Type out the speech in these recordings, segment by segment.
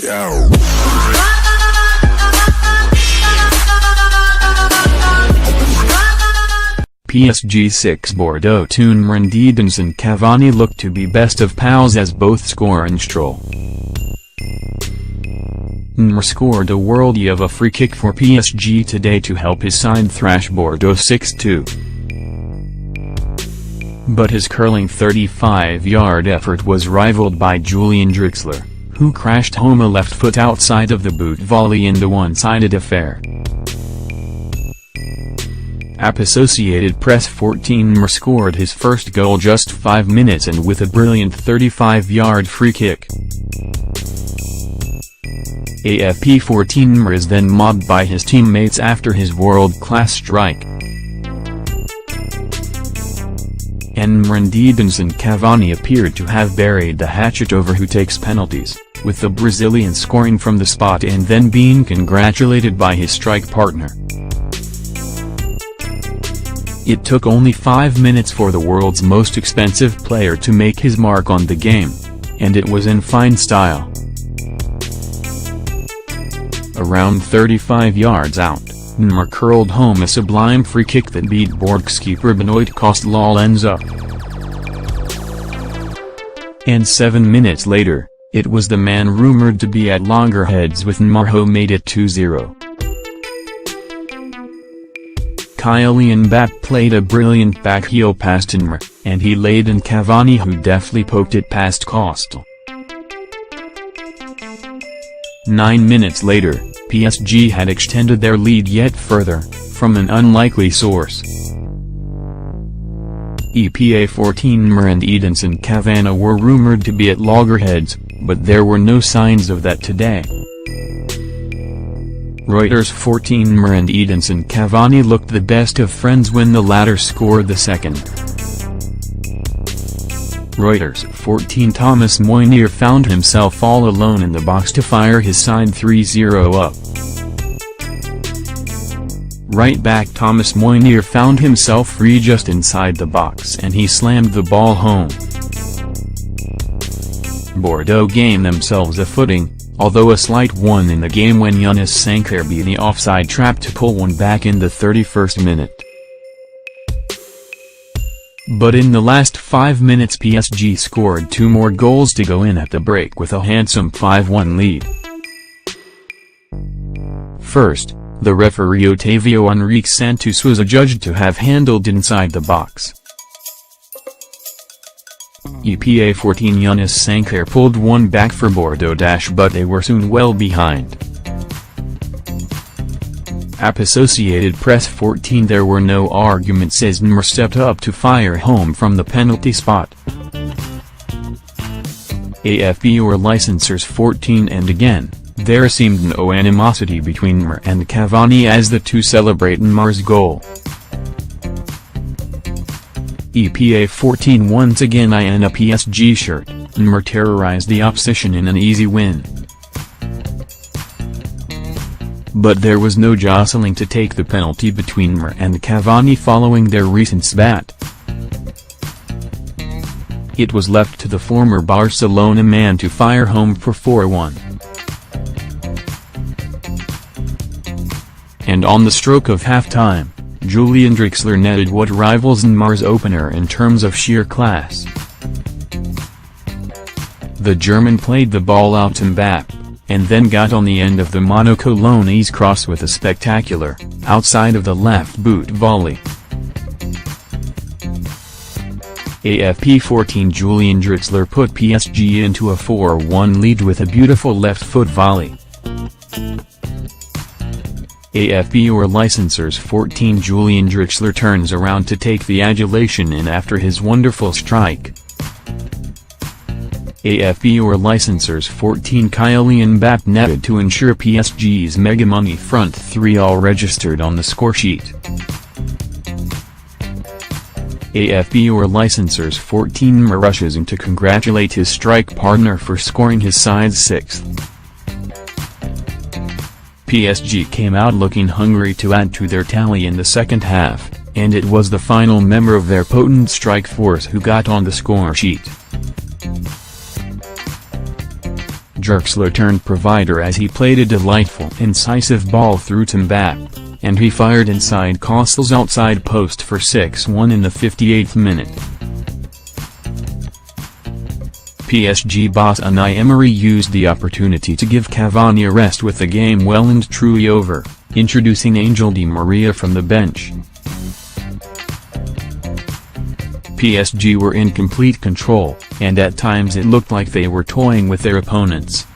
BORDEAUX. PSG 6 Bordeaux 2 Neymar and Edinson Cavani look to be best of pals as both score and stroll. Neymar scored a worldie of a free kick for PSG today to help his side thrash Bordeaux 6-2. But his curling 35-yard effort was rivaled by Julian Draxler, who crashed home a left foot outside of the boot volley in the one-sided affair. Associated Press 14 Neymar scored his first goal just 5 minutes and with a brilliant 35-yard free kick. AFP 14 Neymar is then mobbed by his teammates after his world-class strike. And Neymar and Edinson Cavani appeared to have buried the hatchet over who takes penalties, with the Brazilian scoring from the spot and then being congratulated by his strike partner. It took only 5 minutes for the world's most expensive player to make his mark on the game, and it was in fine style. Around 35 yards out, Neymar curled home a sublime free kick that beat BORDEAUX keeper Benoit Costa-Lorenzo. And 7 minutes later, it was the man rumored to be at loggerheads with Neymar who made it 2-0. Kylian Mbappé played a brilliant backheel pass to Neymar, and he laid in Cavani who deftly poked it past Costa. 9 minutes later, PSG had extended their lead yet further, from an unlikely source. EPA 14 Neymar and Edinson Cavani were rumored to be at loggerheads, but there were no signs of that today. Reuters 14 Neymar and Edinson Cavani looked the best of friends when the latter scored the second. Reuters 14 Thomas Meunier found himself all alone in the box to fire his side 3-0 up. Right back Thomas Meunier found himself free just inside the box and he slammed the ball home. Bordeaux gained themselves a footing, although a slight one in the game when Younes Sankhare beat the offside trap to pull one back in the 31st minute. But in the last 5 minutes PSG scored 2 more goals to go in at the break with a handsome 5-1 lead. First, the referee Otavio Henrique Santos was adjudged to have handled inside the box. EPA 14 Younes Sankhare pulled one back for Bordeaux but they were soon well behind. Associated Press 14 There were no arguments as Neymar stepped up to fire home from the penalty spot. AFP or licensors 14 And again, there seemed no animosity between Neymar and Cavani as the two celebrate Neymar's goal. EPA 14 Once again in a PSG shirt, Neymar terrorized the opposition in an easy win. But there was no jostling to take the penalty between Neymar and Cavani following their recent spat. It was left to the former Barcelona man to fire home for 4-1. And on the stroke of half-time, Julian Draxler netted what rivals Neymar's opener in terms of sheer class. The German played the ball out to Mbappé, and then got on the end of the Monaco-Lyonnais cross with a spectacular, outside of the left boot volley. AFP 14 Julian Draxler put PSG into a 4-1 lead with a beautiful left foot volley. AFP or licensors 14 Julian Draxler turns around to take the adulation in after his wonderful strike. AFP or licensors 14 Kylian Mbappé netted to ensure PSG's mega money front three all registered on the scoresheet. AFP or licensors 14 Neymar rushes in to congratulate his strike partner for scoring his side's 6th. PSG came out looking hungry to add to their tally in the second half, and it was the final member of their potent strike force who got on the score sheet. Draxler turned provider as he played a delightful incisive ball through to Mbappe, and he fired inside Cossel's outside post for 6-1 in the 58th minute. PSG boss Unai Emery used the opportunity to give Cavani a rest with the game well and truly over, introducing Angel Di Maria from the bench. PSG were in complete control, and at times it looked like they were toying with their opponents.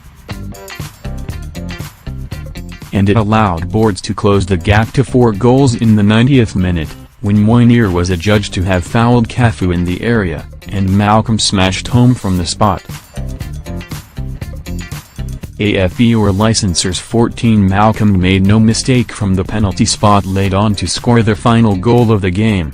And it allowed BORDEAUX to close the gap to 4 goals in the 90th minute, when Mounier was adjudged to have fouled Cafu in the area, and Malcolm smashed home from the spot. AFB or licensers 14 Malcolm made no mistake from the penalty spot laid on to score the final goal of the game.